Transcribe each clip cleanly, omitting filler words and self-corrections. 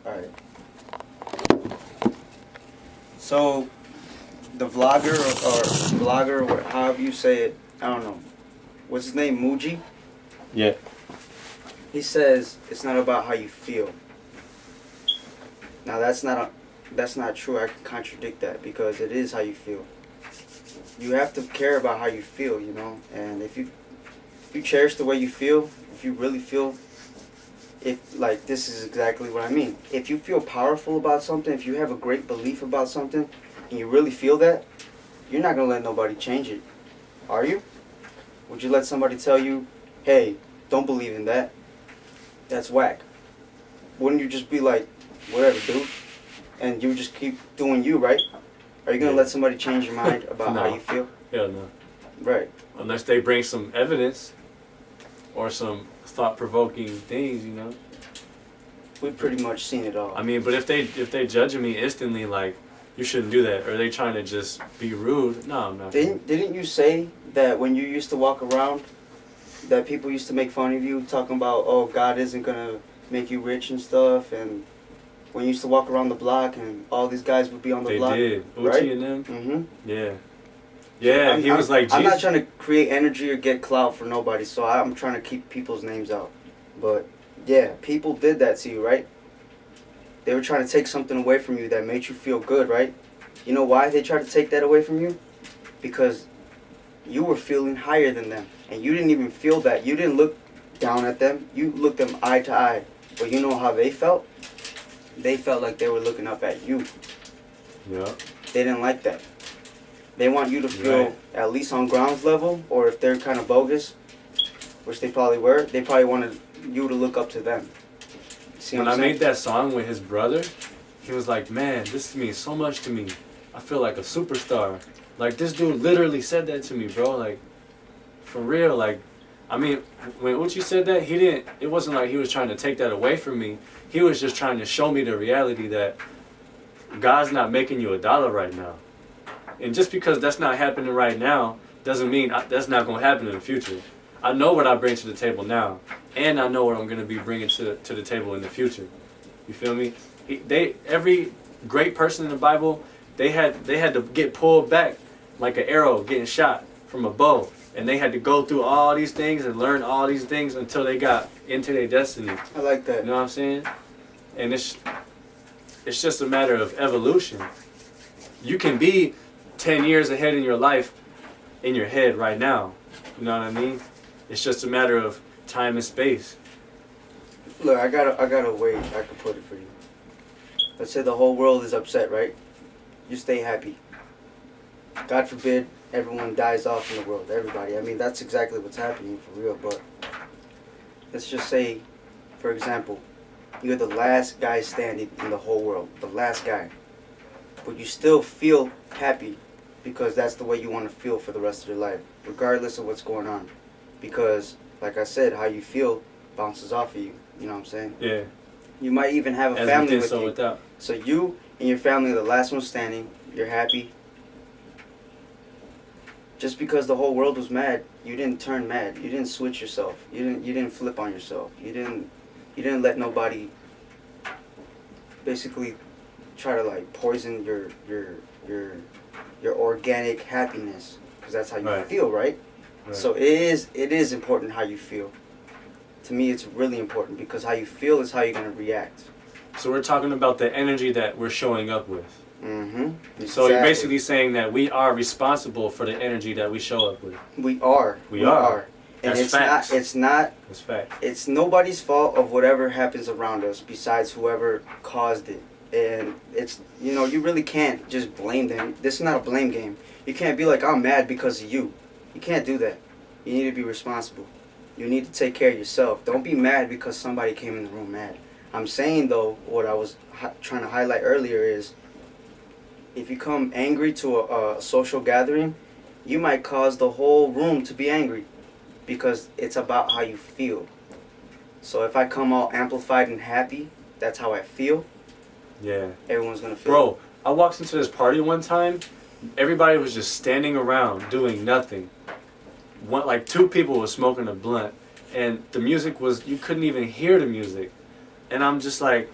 Alright. So, the vlogger or blogger, or however you say it, I don't know. What's his name? Muji? Yeah. He says it's not about how you feel. Now that's not true. I can contradict that because it is how you feel. You have to care about how you feel, you know. And if you cherish the way you feel, if you really feel, if like this is exactly what I mean. If you feel powerful about something, if you have a great belief about something, and you really feel that, you're not gonna let nobody change it, are you? Would you let somebody tell you, hey, don't believe in that? That's whack. Wouldn't you just be like, whatever, dude? And you just keep doing you, right? Are you going to let somebody change your mind about how you feel? Hell no. Right. Unless they bring some evidence or some thought-provoking things, you know? We've pretty much seen it all. I mean, but if they judging me instantly, like, you shouldn't do that, or they trying to just be rude, no, I'm not. Didn't you say that when you used to walk around, that people used to make fun of you, talking about, oh, God isn't going to make you rich and stuff, and when you used to walk around the block and all these guys would be on the block? They did. Uchi right? and them? Mm-hmm. Yeah. Yeah, he was like Jesus. I'm not trying to create energy or get clout for nobody, so I'm trying to keep people's names out. But, yeah, people did that to you, right? They were trying to take something away from you that made you feel good, right? You know why they tried to take that away from you? Because you were feeling higher than them. And you didn't even feel that. You didn't look down at them. You looked them eye to eye. But you know how they felt? They felt like they were looking up at you. Yeah. They didn't like that. They want you to feel at least on ground level, or if they're kind of bogus, which they probably were, they probably wanted you to look up to them. See when I made that song with his brother, he was like, man, this means so much to me. I feel like a superstar. Like, this dude literally said that to me, bro. Like, for real. Like, I mean, when Uchi said that, it wasn't like he was trying to take that away from me. He was just trying to show me the reality that God's not making you $1 right now. And just because that's not happening right now doesn't mean that's not going to happen in the future. I know what I bring to the table now, and I know what I'm going to be bringing to the table in the future. You feel me? Every great person in the Bible, they had to get pulled back like an arrow getting shot from a bow, and they had to go through all these things and learn all these things until they got into their destiny. I like that. You know what I'm saying? And it's just a matter of evolution. You can be 10 years ahead in your life in your head right now. You know what I mean? It's just a matter of time and space. Look, I got a way I can put it for you. Let's say the whole world is upset, right? You stay happy. God forbid everyone dies off in the world. Everybody. I mean, that's exactly what's happening for real. But let's just say, for example, you're the last guy standing in the whole world. The last guy. But you still feel happy because that's the way you want to feel for the rest of your life, regardless of what's going on. Because, like I said, how you feel bounces off of you. You know what I'm saying? Yeah. You might even have a family with you. Without. So you and your family are the last one standing. You're happy. Just because the whole world was mad, you didn't turn mad. You didn't switch yourself. You didn't flip on yourself. You didn't let nobody basically try to like poison your organic happiness, because that's how you feel, right? So it is important how you feel. To me, it's really important because how you feel is how you're going to react. So we're talking about the energy that we're showing up with. Mm-hmm. Exactly. So you're basically saying that we are responsible for the energy that we show up with. We are. We are. And That's facts. That's facts. It's nobody's fault of whatever happens around us besides whoever caused it. And it's, you really can't just blame them. This is not a blame game. You can't be like, I'm mad because of you. You can't do that. You need to be responsible. You need to take care of yourself. Don't be mad because somebody came in the room mad. I'm saying, though, what I was trying to highlight earlier is, if you come angry to a social gathering, you might cause the whole room to be angry because it's about how you feel. So if I come all amplified and happy, that's how I feel. Yeah. Everyone's going to feel Bro, I walked into this party one time. Everybody was just standing around doing nothing. Like 2 people were smoking a blunt, and the music was, you couldn't even hear the music. And I'm just like,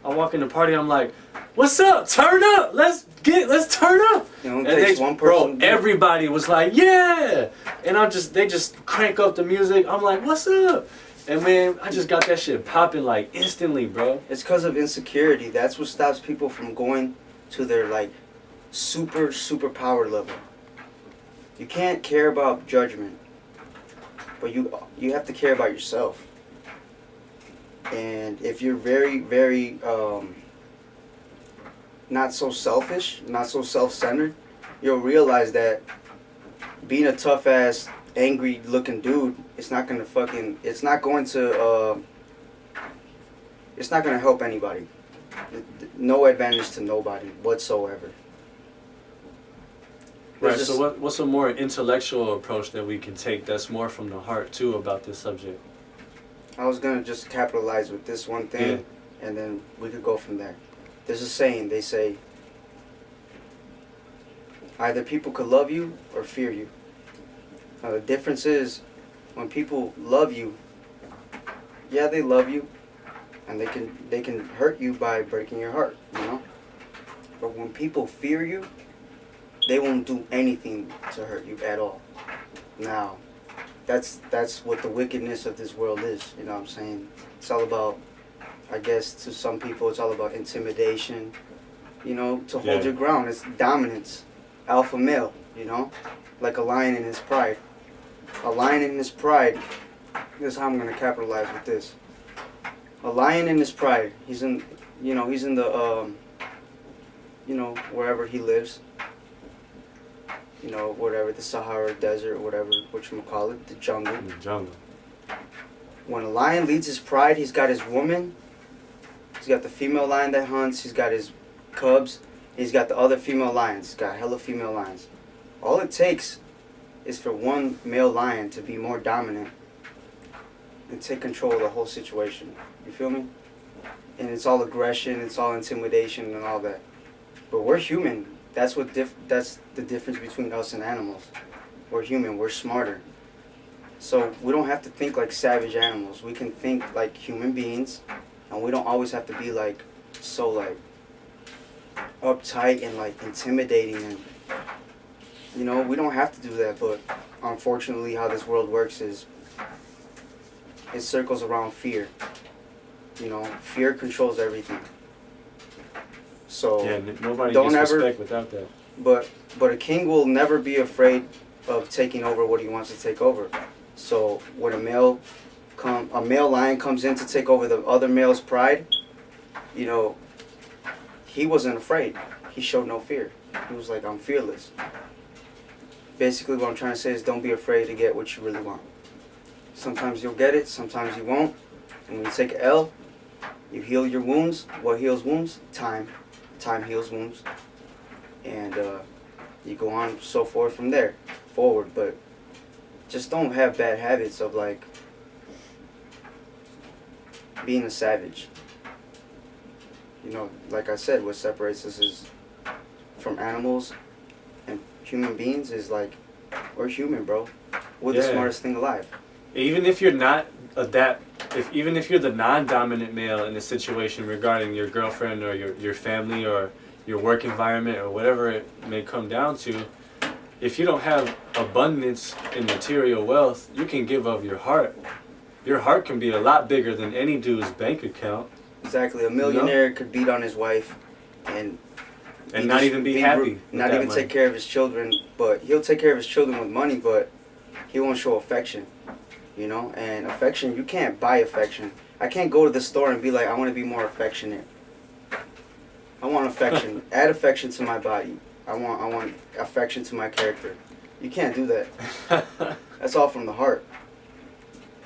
I walk in the party, I'm like, what's up? Turn up. Let's turn up. It only takes one person. Bro, everybody was like, yeah. And they just crank up the music. I'm like, what's up? And man, I just got that shit popping like instantly, bro. It's because of insecurity. That's what stops people from going to their like super power level. You can't care about judgment, but you have to care about yourself. And if you're very not so selfish, not so self-centered, you'll realize that being a tough ass, angry looking dude, it's not going to help anybody. No advantage to nobody whatsoever. Right, so what's a more intellectual approach that we can take that's more from the heart too about this subject? I was going to just capitalize with this one thing, and then we could go from there. There's a saying, they say, either people could love you or fear you. Now the difference is, when people love you, yeah, they love you, and they can hurt you by breaking your heart, you know? But when people fear you, they won't do anything to hurt you at all. Now, that's what the wickedness of this world is, you know what I'm saying? It's all about, I guess to some people, it's all about intimidation, you know, to hold your ground. It's dominance, alpha male, you know, like a lion in his pride. A lion in his pride, this is how I'm going to capitalize with this. A lion in his pride, he's in the, wherever he lives, you know, whatever, the Sahara Desert, whatever, whatchamacallit, the jungle. In the jungle. When a lion leads his pride, he's got his woman, he's got the female lion that hunts, he's got his cubs, he's got the other female lions, he's got hella female lions. All it takes is for one male lion to be more dominant and take control of the whole situation. You feel me? And it's all aggression, it's all intimidation and all that. But we're human. That's the difference between us and animals. We're human, we're smarter. So we don't have to think like savage animals. We can think like human beings, and we don't always have to be like so like uptight and like intimidating, and you know, we don't have to do that. But unfortunately how this world works is it circles around fear. You know, fear controls everything. So yeah, nobody gets respect without that. But a king will never be afraid of taking over what he wants to take over. So when a male lion comes in to take over the other male's pride, you know, he wasn't afraid. He showed no fear. He was like, I'm fearless. Basically what I'm trying to say is, don't be afraid to get what you really want. Sometimes you'll get it, sometimes you won't. And when you take an L, you heal your wounds. What heals wounds? Time. Time heals wounds. And you go on so forth from there, forward. But just don't have bad habits of like being a savage. You know, like I said, what separates us is from animals and human beings is like, we're human, bro. We're the smartest thing alive. Even if you're not even if you're the non-dominant male in a situation regarding your girlfriend or your family or your work environment or whatever it may come down to, if you don't have abundance in material wealth, you can give of your heart. Your heart can be a lot bigger than any dude's bank account. Exactly. A millionaire could beat on his wife and not even be happy. Not even take care of his children, but he'll take care of his children with money, but he won't show affection. You know, and affection, you can't buy affection. I can't go to the store and be like, I want to be more affectionate. I want affection. Add affection to my body. I want affection to my character. You can't do that. That's all from the heart.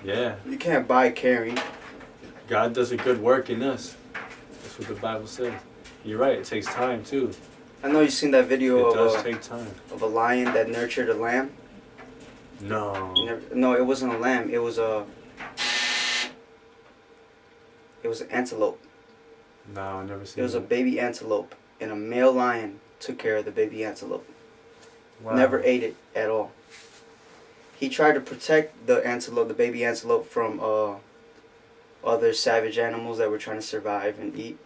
Yeah. You can't buy caring. God does a good work in us. That's what the Bible says. You're right, it takes time too. I know you've seen that video of a lion that nurtured a lamb. No. No, it wasn't a lamb. It was an antelope. No, I never seen it. It was a baby antelope, and a male lion took care of the baby antelope. Wow. Never ate it at all. He tried to protect the antelope, the baby antelope, from other savage animals that were trying to survive and eat.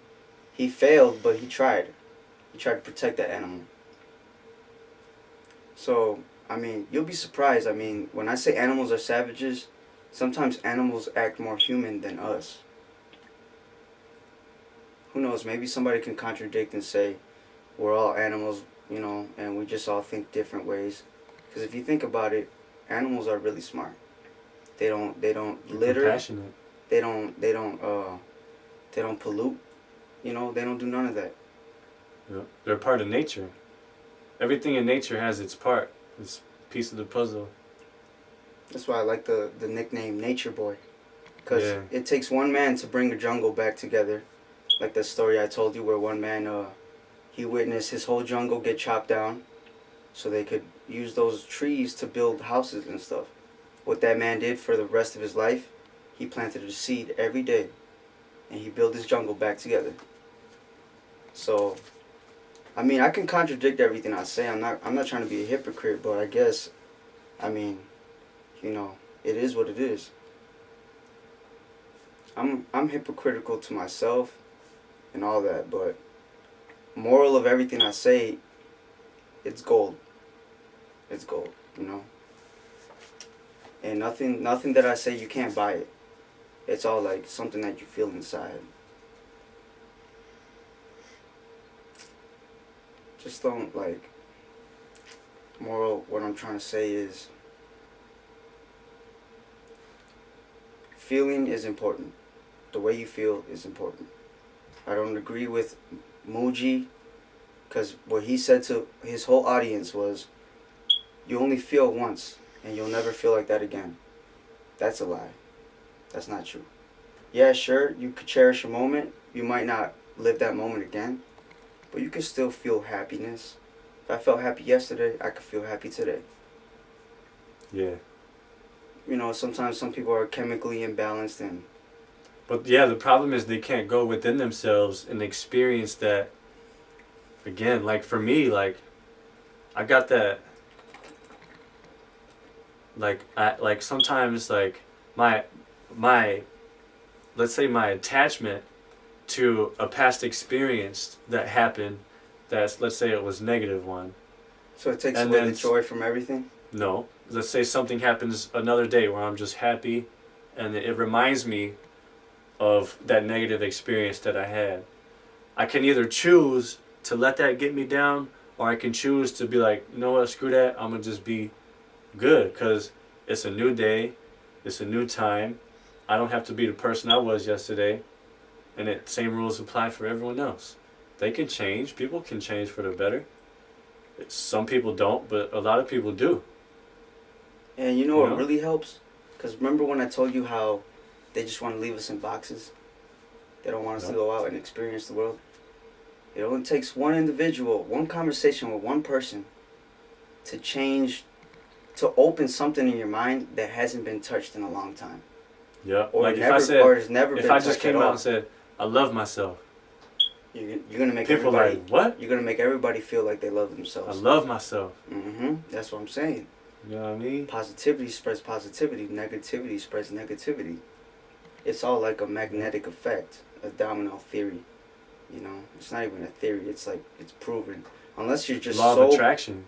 He failed, but he tried. He tried to protect that animal. So, I mean, you'll be surprised. I mean, when I say animals are savages, sometimes animals act more human than us. Who knows? Maybe somebody can contradict and say we're all animals, you know, and we just all think different ways. Because if you think about it, animals are really smart. They don't litter. Compassionate. They don't pollute. You know, they don't do none of that. Yeah. They're part of nature. Everything in nature has its part. It's a piece of the puzzle. That's why I like the nickname Nature Boy. Because Yeah. it takes one man to bring a jungle back together. Like that story I told you where one man, he witnessed his whole jungle get chopped down so they could use those trees to build houses and stuff. What that man did for the rest of his life, he planted a seed every day and he built his jungle back together. So, I mean, I can contradict everything I say. I'm not trying to be a hypocrite, but I guess, I mean, you know, it is what it is. I'm hypocritical to myself and all that, but moral of everything I say, it's gold. It's gold, you know. And nothing that I say, you can't buy it. It's all like something that you feel inside. Just don't, like, moral, what I'm trying to say is, feeling is important. The way you feel is important. I don't agree with Muji, because what he said to his whole audience was, you only feel once, and you'll never feel like that again. That's a lie. That's not true. Yeah, sure, you could cherish a moment. You might not live that moment again, but you can still feel happiness. If I felt happy yesterday, I could feel happy today. Yeah. You know, sometimes some people are chemically imbalanced and... But yeah, the problem is they can't go within themselves and experience that. Again, like for me, like, I got that... Like sometimes, like, my let's say my attachment to a past experience that happened, that's, let's say it was negative one. So it takes And away then the joy from everything? No. Let's say something happens another day where I'm just happy and it reminds me of that negative experience that I had. I can either choose to let that get me down, or I can choose to be like, you know what, screw that, I'm going to just be good, because it's a new day, it's a new time, I don't have to be the person I was yesterday, and the same rules apply for everyone else. They can change, people can change for the better. Some people don't, but a lot of people do. And you know what really helps? Because remember when I told you how they just want to leave us in boxes? They don't want us to go out and experience the world. It only takes one individual, one conversation with one person to change, to open something in your mind that hasn't been touched in a long time. Yeah, or like never, if I said, or has never if been I just touched came at out all. and said, I love myself. You're gonna make people everybody. like, what? You're gonna make everybody feel like they love I themselves. love myself. That's what I'm saying. You know what I mean? Positivity spreads positivity. Negativity spreads negativity. It's all like a magnetic effect, a domino theory. You know, it's not even a theory. It's like, it's proven. Unless you're just law of attraction.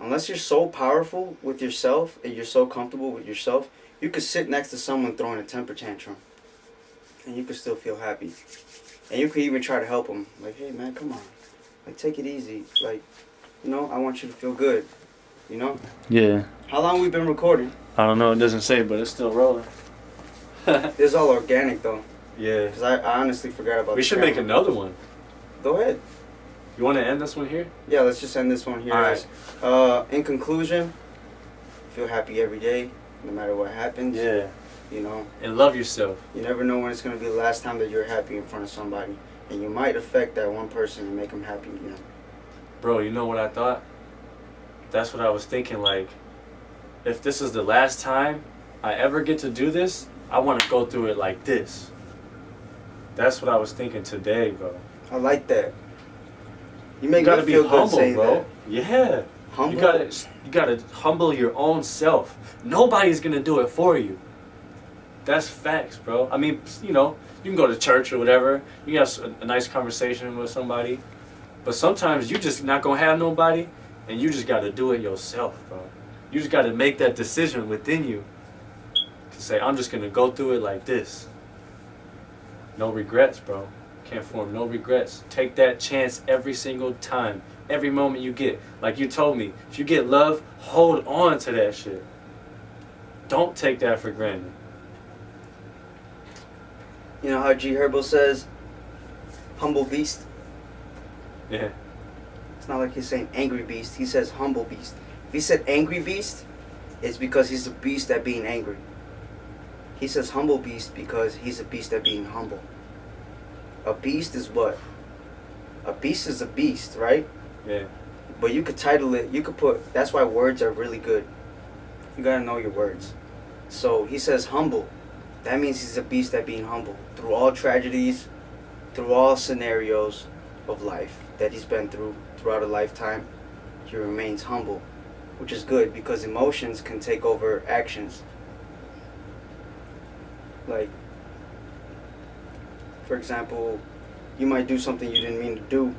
Unless you're so powerful with yourself and you're so comfortable with yourself, you could sit next to someone throwing a temper tantrum, and you could still feel happy. And you could even try to help them. Like, hey man, come on, like take it easy. Like, you know, I want you to feel good. You know? Yeah. How long we been recording? I don't know. It doesn't say, but it's still rolling. It's all organic though. Yeah. Because I honestly forgot about. We should make another one. Go ahead. You want to end this one here? Yeah, let's just end this one here. All right. In conclusion, feel happy every day, no matter what happens. Yeah. You know. And love yourself. You never know when it's gonna be the last time that you're happy in front of somebody, and you might affect that one person and make them happy again. Bro, you know what I thought? That's what I was thinking. Like, if this is the last time I ever get to do this, I want to go through it like this. That's what I was thinking today, bro. I like that. You make You gotta me be feel good humble, saying bro. that. Yeah. Humble. You gotta humble your own self. Nobody's gonna do it for you. That's facts, bro. I mean, you know, you can go to church or whatever. You can have a nice conversation with somebody. But sometimes you just not going to have nobody, and you just got to do it yourself, bro. You just got to make that decision within you to say, I'm just going to go through it like this. No regrets, bro. Can't form no regrets. Take that chance every single time. Every moment you get. Like you told me, if you get love, hold on to that shit. Don't take that for granted. You know how G Herbo says, humble beast? Yeah. It's not like he's saying angry beast. He says humble beast. If he said angry beast, it's because he's a beast at being angry. He says humble beast because he's a beast at being humble. A beast is what? A beast is a beast, right? Yeah. But you could title it, you could put, that's why words are really good. You gotta know your words. So he says humble. That means he's a beast at being humble. Through all tragedies, through all scenarios of life that he's been through throughout a lifetime, he remains humble. Which is good because emotions can take over actions. Like, for example, you might do something you didn't mean to do,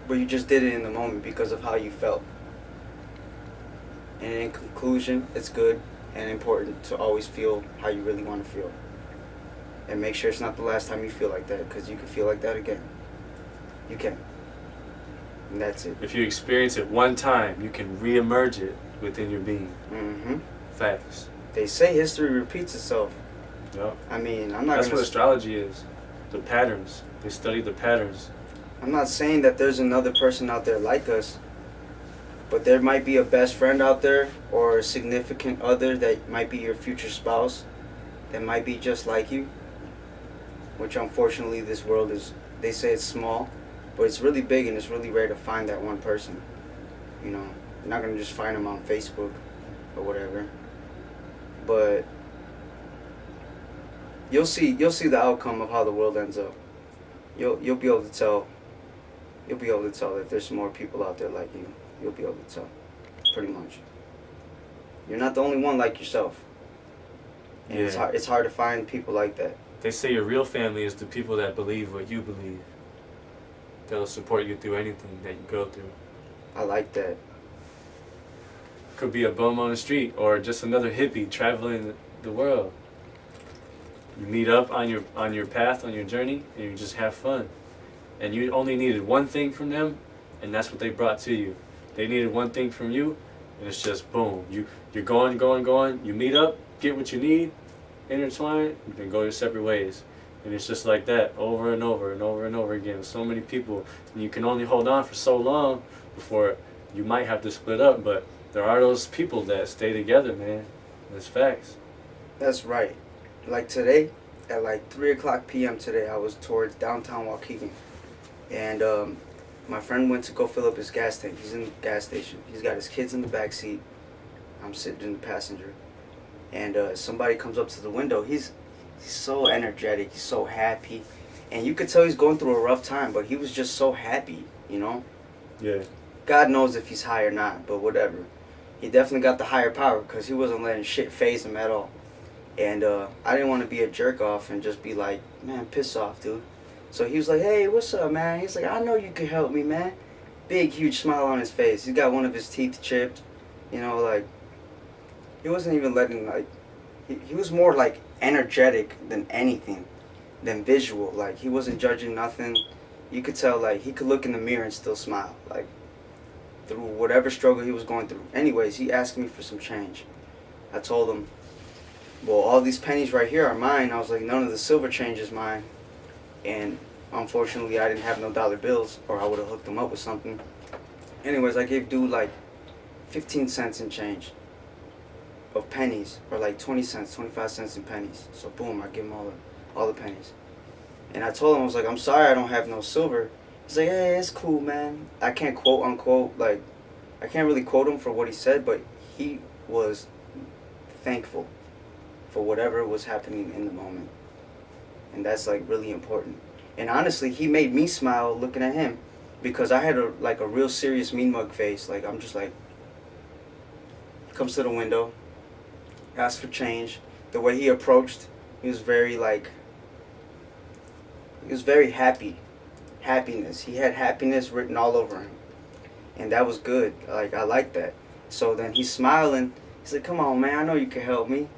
but you just did it in the moment because of how you felt. And in conclusion, it's good and important to always feel how you really want to feel. And make sure it's not the last time you feel like that, because you can feel like that again. You can. And that's it. If you experience it one time, you can re-emerge it within your being. Mm-hmm. Facts. They say history repeats itself. Yep. I mean, I'm not That's gonna... what astrology is. The patterns. They study the patterns. I'm not saying that there's another person out there like us, but there might be a best friend out there or a significant other that might be your future spouse that might be just like you, which unfortunately this world is, they say it's small, but it's really big and it's really rare to find that one person. You know, you're not going to just find them on Facebook or whatever, but you'll see the outcome of how the world ends up. You'll be able to tell. You'll be able to tell if there's more people out there like you. You'll be able to tell, pretty much. You're not the only one like yourself. And Yeah. it's hard to find people like that. They say your real family is the people that believe what you believe. They'll support you through anything that you go through. I like that. Could be a bum on the street or just another hippie traveling the world. You meet up on your path, on your journey, and you just have fun. And you only needed one thing from them, and that's what they brought to you. They needed one thing from you, and it's just boom. You're going. You meet up, get what you need, intertwine, and then go your separate ways. And it's just like that over and over and over and over again with so many people. And you can only hold on for so long before you might have to split up, but there are those people that stay together, man. That's facts. That's right. Like today, at like 3 o'clock p.m. today, I was towards downtown Waukegan. And my friend went to go fill up his gas tank. He's in the gas station. He's got his kids in the back seat. I'm sitting in the passenger. And somebody comes up to the window. He's so energetic. He's so happy. And you could tell he's going through a rough time, but he was just so happy, you know? Yeah. God knows if he's high or not, but whatever. He definitely got the higher power because he wasn't letting shit phase him at all. And I didn't want to be a jerk off and just be like, man, piss off, dude. So he was like, hey, what's up, man? He's like, I know you can help me, man. Big, huge smile on his face. He's got one of his teeth chipped. You know, like, he wasn't even letting, like, he was more, like, energetic than anything, than visual. Like, he wasn't judging nothing. You could tell, like, he could look in the mirror and still smile, like, through whatever struggle he was going through. Anyways, he asked me for some change. I told him, well, all these pennies right here are mine. I was like, none of the silver change is mine. And unfortunately, I didn't have no dollar bills, or I would have hooked him up with something. Anyways, I gave dude like 15 cents in change of pennies, or like 20 cents, 25 cents in pennies. So boom, I give him all the pennies. And I told him, I was like, I'm sorry I don't have no silver. He's like, hey, it's cool, man. I can't quote unquote, like, I can't really quote him for what he said, but he was thankful for whatever was happening in the moment. And that's like really important. And honestly, he made me smile looking at him, because I had a real serious mean mug face. Like, I'm just like, comes to the window, asked for change. The way he approached, he was very like, he was very happy. Happiness. He had happiness written all over him. And that was good. Like, I like that. So then he's smiling. He's like, come on, man, I know you can help me.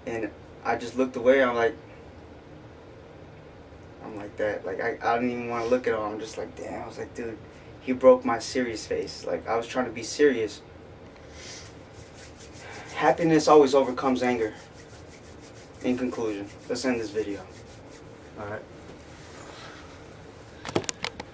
And I just looked away. I'm like that. Like, I didn't even want to look at him. I'm just like, damn. I was like, dude, he broke my serious face. Like, I was trying to be serious. Happiness always overcomes anger. In conclusion, let's end this video. All right.